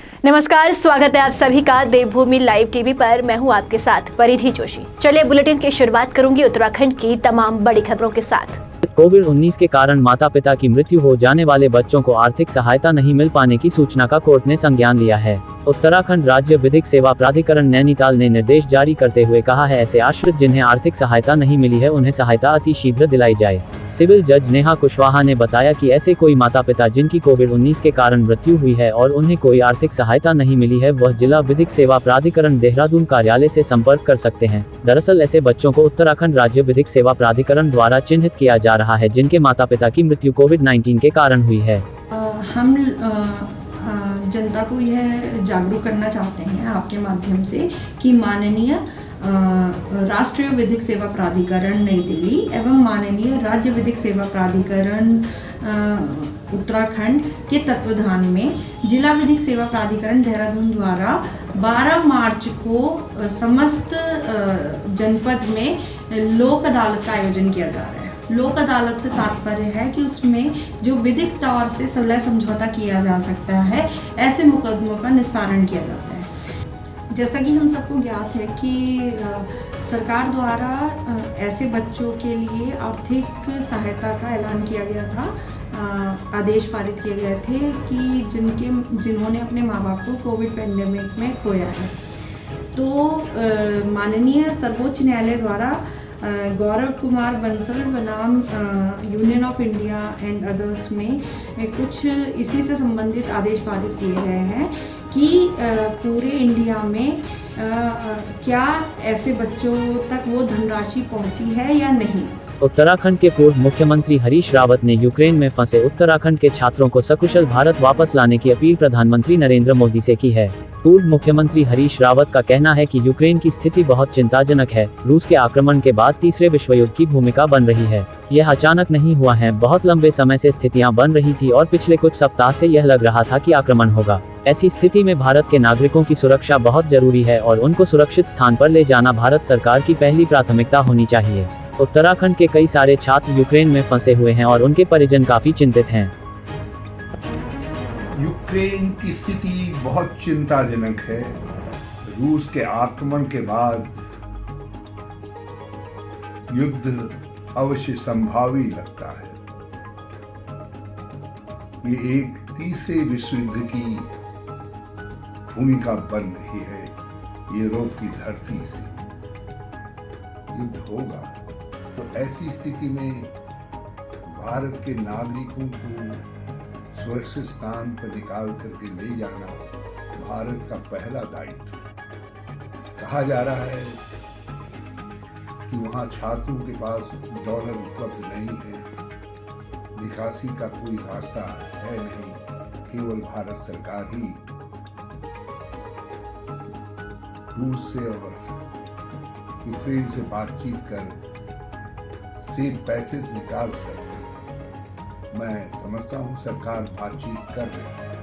नमस्कार, स्वागत है आप सभी का देवभूमि लाइव टीवी पर। मैं हूं आपके साथ परिधि जोशी। चलिए बुलेटिन की शुरुआत करूंगी उत्तराखंड की तमाम बड़ी खबरों के साथ। कोविड-19 के कारण माता पिता की मृत्यु हो जाने वाले बच्चों को आर्थिक सहायता नहीं मिल पाने की सूचना का कोर्ट ने संज्ञान लिया है। उत्तराखंड राज्य विधिक सेवा प्राधिकरण नैनीताल ने निर्देश जारी करते हुए कहा है, ऐसे आश्रित जिन्हें आर्थिक सहायता नहीं मिली है उन्हें सहायता अति शीघ्र दिलाई जाए। सिविल जज नेहा कुशवाहा ने बताया कि ऐसे कोई माता पिता जिनकी कोविड-19 के कारण मृत्यु हुई है और उन्हें कोई आर्थिक सहायता नहीं मिली है, वह जिला विधिक सेवा प्राधिकरण देहरादून कार्यालय से संपर्क कर सकते हैं। दरअसल ऐसे बच्चों को उत्तराखंड राज्य विधिक सेवा प्राधिकरण द्वारा चिन्हित किया जा रहा है जिनके माता पिता की मृत्यु कोविड-19 के कारण हुई है। हम जनता को यह जागरूक करना चाहते हैं आपके माध्यम से कि माननीय राष्ट्रीय विधिक सेवा प्राधिकरण नई दिल्ली एवं माननीय राज्य विधिक सेवा प्राधिकरण उत्तराखंड के तत्वाधान में जिला विधिक सेवा प्राधिकरण देहरादून द्वारा 12 मार्च को समस्त जनपद में लोक अदालत का आयोजन किया जा रहा है। लोक अदालत से तात्पर्य है कि उसमें जो विधिक तौर से सुलह समझौता किया जा सकता है, ऐसे मुकदमों का निस्तारण किया जाता है। जैसा कि हम सबको ज्ञात है कि सरकार द्वारा ऐसे बच्चों के लिए आर्थिक सहायता का ऐलान किया गया था, आदेश पारित किए गए थे कि जिन्होंने अपने माँ बाप को कोविड पैंडेमिक में खोया है। तो माननीय सर्वोच्च न्यायालय द्वारा गौरव कुमार बंसल बनाम union of India and others में कुछ इसी से संबंधित आदेश पारित किए गए हैं कि पूरे इंडिया में क्या ऐसे बच्चों तक वो धनराशि पहुंची है या नहीं। उत्तराखंड के पूर्व मुख्यमंत्री हरीश रावत ने यूक्रेन में फंसे उत्तराखंड के छात्रों को सकुशल भारत वापस लाने की अपील प्रधानमंत्री नरेंद्र मोदी से की है। पूर्व मुख्यमंत्री हरीश रावत का कहना है कि यूक्रेन की स्थिति बहुत चिंताजनक है। रूस के आक्रमण के बाद तीसरे विश्व युद्ध की भूमिका बन रही है। यह अचानक नहीं हुआ है, बहुत लंबे समय से स्थितियां बन रही थी और पिछले कुछ सप्ताह से यह लग रहा था कि आक्रमण होगा। ऐसी स्थिति में भारत के नागरिकों की सुरक्षा बहुत जरूरी है और उनको सुरक्षित स्थान पर ले जाना भारत सरकार की पहली प्राथमिकता होनी चाहिए। उत्तराखंड के कई सारे छात्र यूक्रेन में फंसे हुए हैं और उनके परिजन काफी चिंतित हैं। यूक्रेन की स्थिति बहुत चिंताजनक है। रूस के आक्रमण के बाद युद्ध अवश्य संभावी लगता है। ये एक तीसरे विश्व युद्ध की भूमिका बन रही है। यूरोप की धरती से युद्ध होगा तो ऐसी स्थिति में भारत के नागरिकों को सुरक्षित स्थान पर निकाल करके ले जाना भारत का पहला दायित्व है। कहा जा रहा है कि वहां छात्रों के पास डॉलर उपलब्ध नहीं है, निकासी का कोई रास्ता है नहीं, केवल भारत सरकार ही रूस से और यूक्रेन से बातचीत कर से पैसे निकाल सकते हैं। मैं समझता हूँ सरकार बातचीत कर रही है,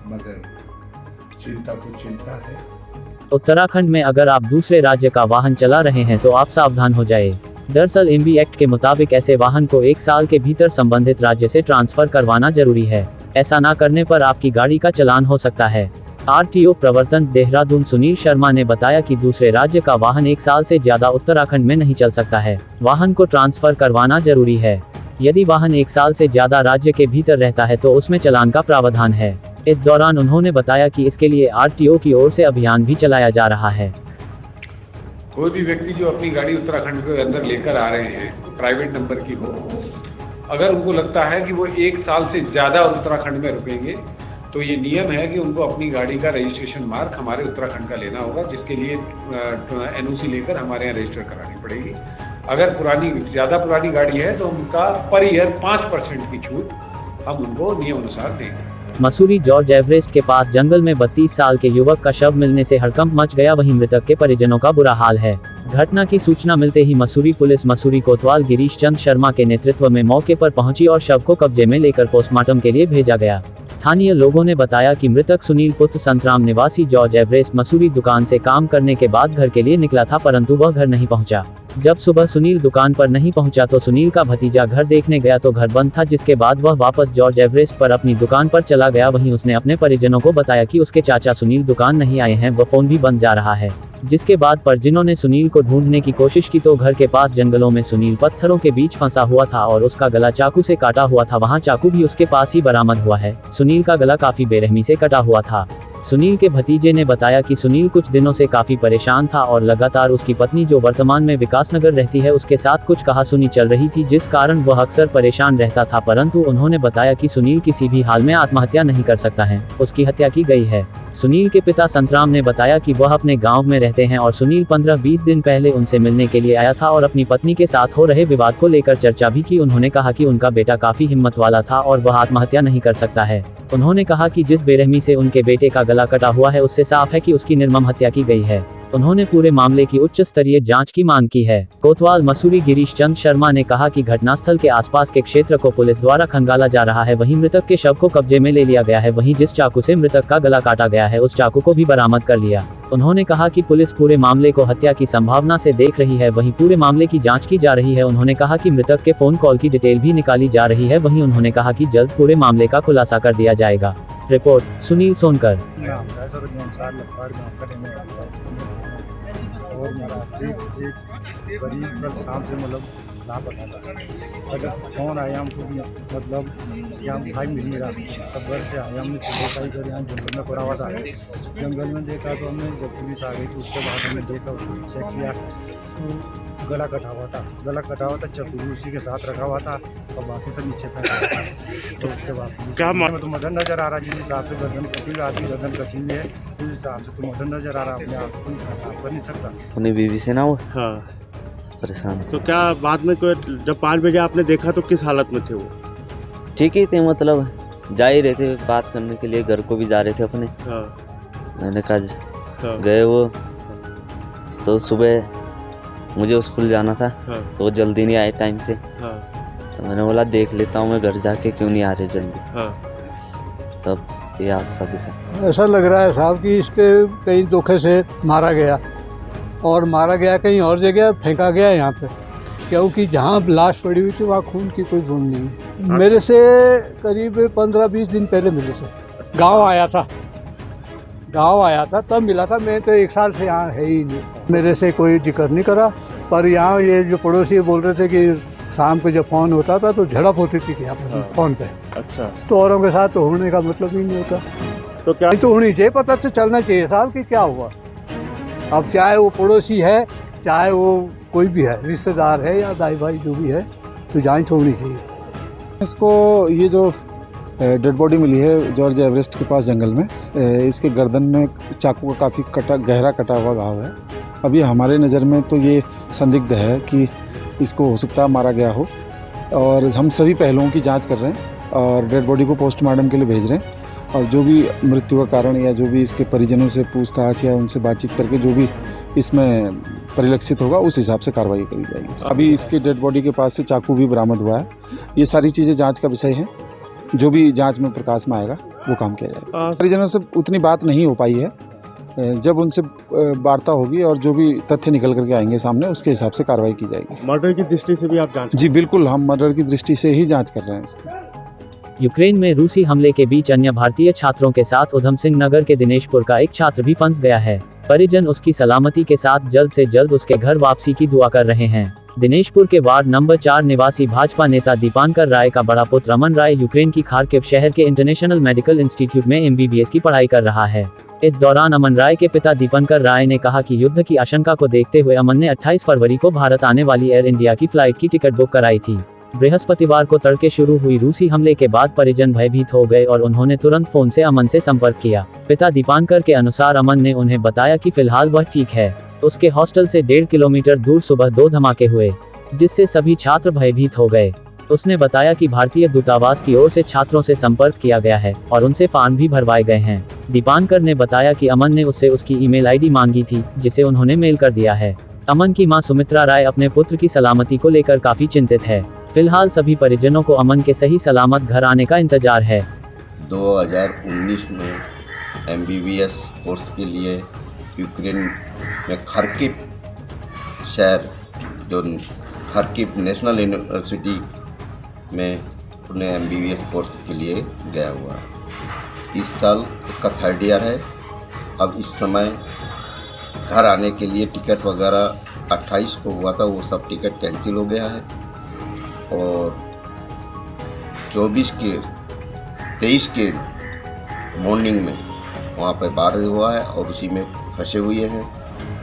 मगर चिंता तो चिंता है। उत्तराखंड में अगर आप दूसरे राज्य का वाहन चला रहे हैं तो आप सावधान हो जाए। दरअसल एमबी एक्ट के मुताबिक ऐसे वाहन को 1 साल के भीतर संबंधित राज्य से ट्रांसफर करवाना जरूरी है। ऐसा ना करने पर आपकी गाड़ी का चालान हो सकता है। आरटीओ प्रवर्तन देहरादून सुनील शर्मा ने बताया कि दूसरे राज्य का वाहन 1 साल से ज्यादा उत्तराखंड में नहीं चल सकता है। वाहन को ट्रांसफर करवाना जरूरी है। यदि वाहन 1 साल से ज्यादा राज्य के भीतर रहता है तो उसमें चालान का प्रावधान है। इस दौरान उन्होंने बताया कि इसके लिए आरटीओ की ओर से अभियान भी चलाया जा रहा है। कोई भी व्यक्ति जो अपनी गाड़ी उत्तराखंड के अंदर लेकर आ रहे हैं, प्राइवेट नंबर की हो, अगर उनको लगता है कि वो 1 साल से ज़्यादा उत्तराखंड में रुकेंगे तो ये नियम है कि उनको अपनी गाड़ी का रजिस्ट्रेशन मार्क हमारे उत्तराखंड का लेना होगा, जिसके लिए एनओसी लेकर हमारे यहाँ रजिस्टर करानी पड़ेगी। अगर ज़्यादा पुरानी गाड़ी है तो उनका पर ईयर 5% की छूट हम उनको नियम अनुसार देंगे। मसूरी जॉर्ज एवरेस्ट के पास जंगल में 32 साल के युवक का शव मिलने से हड़कंप मच गया, वहीं मृतक के परिजनों का बुरा हाल है। घटना की सूचना मिलते ही मसूरी पुलिस मसूरी कोतवाल गिरीश चंद शर्मा के नेतृत्व में मौके पर पहुंची और शव को कब्जे में लेकर पोस्टमार्टम के लिए भेजा गया। स्थानीय लोगों ने बताया कि मृतक सुनील पुत्र संतराम निवासी जॉर्ज एवरेस्ट मसूरी दुकान से काम करने के बाद घर के लिए निकला था, परंतु वह घर नहीं पहुंचा। जब सुबह सुनील दुकान पर नहीं पहुंचा तो सुनील का भतीजा घर देखने गया तो घर बंद था, जिसके बाद वह वापस जॉर्ज एवरेस्ट पर अपनी दुकान पर चला गया। वहीं उसने अपने परिजनों को बताया कि उसके चाचा सुनील दुकान नहीं आए हैं, वह फोन भी बंद जा रहा है। जिसके बाद परिजनों ने सुनील को ढूंढने की कोशिश की तो घर के पास जंगलों में सुनील पत्थरों के बीच फंसा हुआ था और उसका गला चाकू से काटा हुआ था। वहां चाकू भी उसके पास ही बरामद हुआ है। सुनील का गला काफी बेरहमी से कटा हुआ था। सुनील के भतीजे ने बताया कि सुनील कुछ दिनों से काफी परेशान था और लगातार उसकी पत्नी, जो वर्तमान में विकासनगर रहती है, उसके साथ कुछ कहासुनी चल रही थी, जिस कारण वह अक्सर परेशान रहता था। परंतु उन्होंने बताया कि सुनील किसी भी हाल में आत्महत्या नहीं कर सकता है, उसकी हत्या की गई है। सुनील के पिता संतराम ने बताया कि वह अपने गांव में रहते हैं और सुनील 15-20 दिन पहले उनसे मिलने के लिए आया था और अपनी पत्नी के साथ हो रहे विवाद को लेकर चर्चा भी की। उन्होंने कहा कि उनका बेटा काफी हिम्मत वाला था और वह आत्महत्या नहीं कर सकता है। उन्होंने कहा कि जिस बेरहमी से उनके बेटे का गला कटा हुआ है उससे साफ है कि उसकी निर्मम हत्या की गई है। उन्होंने पूरे मामले की उच्च स्तरीय जांच की मांग की है। कोतवाल मसूरी गिरीश चंद शर्मा ने कहा कि घटनास्थल के आसपास के क्षेत्र को पुलिस द्वारा खंगाला जा रहा है। वहीं मृतक के शव को कब्जे में ले लिया गया है। वहीं जिस चाकू से मृतक का गला काटा गया है उस चाकू को भी बरामद कर लिया। उन्होंने कहा कि पुलिस पूरे मामले को हत्या की संभावना से देख रही है। वहीं पूरे मामले की जांच की जा रही है। उन्होंने कहा कि मृतक के फोन कॉल की डिटेल भी निकाली जा रही है। वहीं उन्होंने कहा कि जल्द पूरे मामले का खुलासा कर दिया जाएगा। रिपोर्ट सुनील सोनकर। और मेरा करीब कल शाम से मतलब लापता था। अगर फोन आया हमको मतलब यहाँ भाई मिल नहीं रहा, तब घर से आया हमने देखा इधर यहाँ जंगल में पड़ा हुआ था। जंगल में देखा तो हमने जब पुलिस आ गई तो उसके बाद हमने देखा, उसको चेक किया तो गला कटा हुआ था, चाकू भी उसी के साथ रखा हुआ था और बाकी सब नीचे फेंका हुआ था। तो उसके बाद क्या तो मदन नज़र आ रहा, जिस हिसाब से गर्दन कटी हुई आती, गर्दन कटी हुई है उस हिसाब से तो मदन नज़र आ रहा, अपने आप को कर नहीं सकता। अपनी बीवी से ना हो हाँ परेशान थे। तो क्या बाद में कोई जब 5 बजे आपने देखा तो किस हालत में थे वो? ठीक ही थे, मतलब जा ही रहे थे बात करने के लिए, घर को भी जा रहे थे अपने। हाँ मैंने कहा हाँ गए वो, तो सुबह मुझे स्कूल जाना था हाँ तो वो जल्दी नहीं आए टाइम से। हाँ तो मैंने बोला देख लेता हूँ मैं घर जाके, क्यों नहीं आ रहे जल्दी। हाँ तब ये हादसा दिखा। ऐसा लग रहा है साहब कि इसके कहीं धोखे से मारा गया और मारा गया कहीं और जगह, फेंका गया यहाँ पे, क्योंकि जहाँ लाश पड़ी हुई थी वहाँ खून की कोई बूंद नहीं है। मेरे से करीब 15-20 दिन पहले मिले थे। गांव आया था तब मिला था। मैं तो 1 साल से यहाँ है ही नहीं, मेरे से कोई जिक्र नहीं करा। पर यहाँ ये जो पड़ोसी बोल रहे थे कि शाम को जब फ़ोन होता था तो झड़प होती थी यहाँ पर फ़ोन पे। अच्छा, तो औरों के साथ तो होने का मतलब ही नहीं होता। तो क्या तो होनी चाहिए, पता तो चलना चाहिए साहब कि क्या हुआ। अब चाहे वो पड़ोसी है, चाहे वो कोई भी है, रिश्तेदार है या दाई भाई जो भी है, तो जांच होनी चाहिए। इसको ये जो डेड बॉडी मिली है जॉर्ज एवरेस्ट के पास जंगल में, इसके गर्दन में चाकू का काफ़ी गहरा कटा हुआ घाव है। अभी हमारे नज़र में तो ये संदिग्ध है कि इसको हो सकता है मारा गया हो, और हम सभी पहलुओं की जांच कर रहे हैं और डेड बॉडी को पोस्टमार्टम के लिए भेज रहे हैं। और जो भी मृत्यु का कारण या जो भी इसके परिजनों से पूछताछ या उनसे बातचीत करके जो भी इसमें परिलक्षित होगा उस हिसाब से कार्रवाई करी जाएगी। अभी इसके डेड बॉडी के पास से चाकू भी बरामद हुआ है। ये सारी चीज़ें जांच का विषय है, जो भी जांच में प्रकाश में आएगा वो काम किया जाएगा। परिजनों से उतनी बात नहीं हो पाई है, जब उनसे वार्ता होगी और जो भी तथ्य निकल करके आएंगे सामने उसके हिसाब से कार्रवाई की जाएगी। मर्डर की दृष्टि से भी आप जांच? जी बिल्कुल, हम मर्डर की दृष्टि से ही जाँच कर रहे हैं। यूक्रेन में रूसी हमले के बीच अन्य भारतीय छात्रों के साथ उधम सिंह नगर के दिनेशपुर का एक छात्र भी फंस गया है। परिजन उसकी सलामती के साथ जल्द से जल्द उसके घर वापसी की दुआ कर रहे हैं। दिनेशपुर के वार्ड नंबर 4 निवासी भाजपा नेता दीपांकर राय का बड़ा पुत्र अमन राय यूक्रेन की खार्किव शहर के इंटरनेशनल मेडिकल इंस्टीट्यूट में MBBS की पढ़ाई कर रहा है। इस दौरान अमन राय के पिता दीपांकर राय ने कहा कि युद्ध की आशंका को देखते हुए अमन ने 28 फरवरी को भारत आने वाली एयर इंडिया की फ्लाइट की टिकट बुक कराई थी। बृहस्पतिवार को तड़के शुरू हुई रूसी हमले के बाद परिजन भयभीत हो गए और उन्होंने तुरंत फोन से अमन से संपर्क किया। पिता दीपांकर के अनुसार अमन ने उन्हें बताया कि फिलहाल वह ठीक है। उसके हॉस्टल से 1.5 किलोमीटर दूर सुबह 2 धमाके हुए, जिससे सभी छात्र भयभीत हो गए। उसने बताया कि भारतीय दूतावास की ओर से छात्रों से संपर्क किया गया है और उनसे फॉर्म भी भरवाए गए हैं। दीपांकर ने बताया कि अमन ने उससे उसकी ईमेल आईडी मांगी थी, जिसे उन्होंने मेल कर दिया है। अमन की मां सुमित्रा राय अपने पुत्र की सलामती को लेकर काफी चिंतित है। फिलहाल सभी परिजनों को अमन के सही सलामत घर आने का इंतजार है। 2019 में MBBS कोर्स के लिए यूक्रेन में खार्किव शहर, जो खार्किव नेशनल यूनिवर्सिटी में उन्हें MBBS कोर्स के लिए गया हुआ। इस साल उसका 3rd ईयर है। अब इस समय घर आने के लिए टिकट वगैरह 28 को हुआ था, वो सब टिकट कैंसिल हो गया है और 23 के मॉर्निंग में वहाँ पर बारिश हुआ है और उसी में फंसे हुए हैं।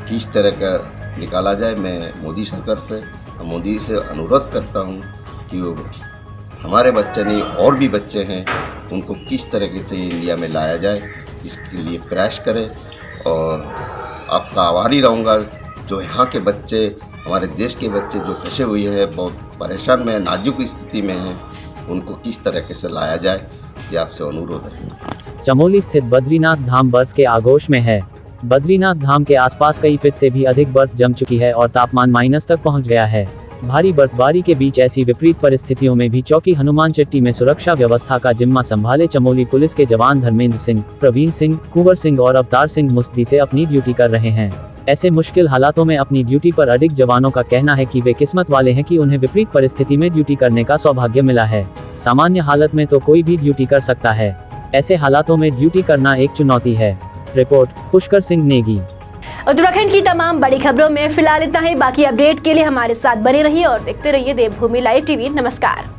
किस तरह का निकाला जाए, मैं मोदी सरकार से, मोदी से अनुरोध करता हूँ कि वो हमारे बच्चे नहीं और भी बच्चे हैं, उनको किस तरीके से इंडिया में लाया जाए, इसके लिए प्रयास करें। और आपका आभारी रहूँगा जो यहाँ के बच्चे, हमारे देश के बच्चे जो फंसे हुए हैं, बहुत परेशान में, नाजुक स्थिति में हैं, उनको किस तरीके से लाया जाए, ये आपसे अनुरोध है। चमोली स्थित बद्रीनाथ धाम बर्फ के आगोश में है। बद्रीनाथ धाम के आसपास कई फीट से भी अधिक बर्फ जम चुकी है और तापमान माइनस तक पहुंच गया है। भारी बर्फबारी के बीच ऐसी विपरीत परिस्थितियों में भी चौकी हनुमान चट्टी में सुरक्षा व्यवस्था का जिम्मा संभाले चमोली पुलिस के जवान धर्मेंद्र सिंह, प्रवीण सिंह, कुंवर सिंह और अवतार सिंह मुस्तैदी से अपनी ड्यूटी कर रहे हैं। ऐसे मुश्किल हालातों में अपनी ड्यूटी पर अडिग जवानों का कहना है कि वे किस्मत वाले हैं कि उन्हें विपरीत परिस्थिति में ड्यूटी करने का सौभाग्य मिला है। सामान्य हालत में तो कोई भी ड्यूटी कर सकता है, ऐसे हालातों में ड्यूटी करना एक चुनौती है। रिपोर्ट पुष्कर सिंह नेगी। उत्तराखंड की तमाम बड़ी खबरों में फिलहाल इतना ही। बाकी अपडेट के लिए हमारे साथ बने रहिए और देखते रहिए देवभूमि लाइव टीवी। नमस्कार।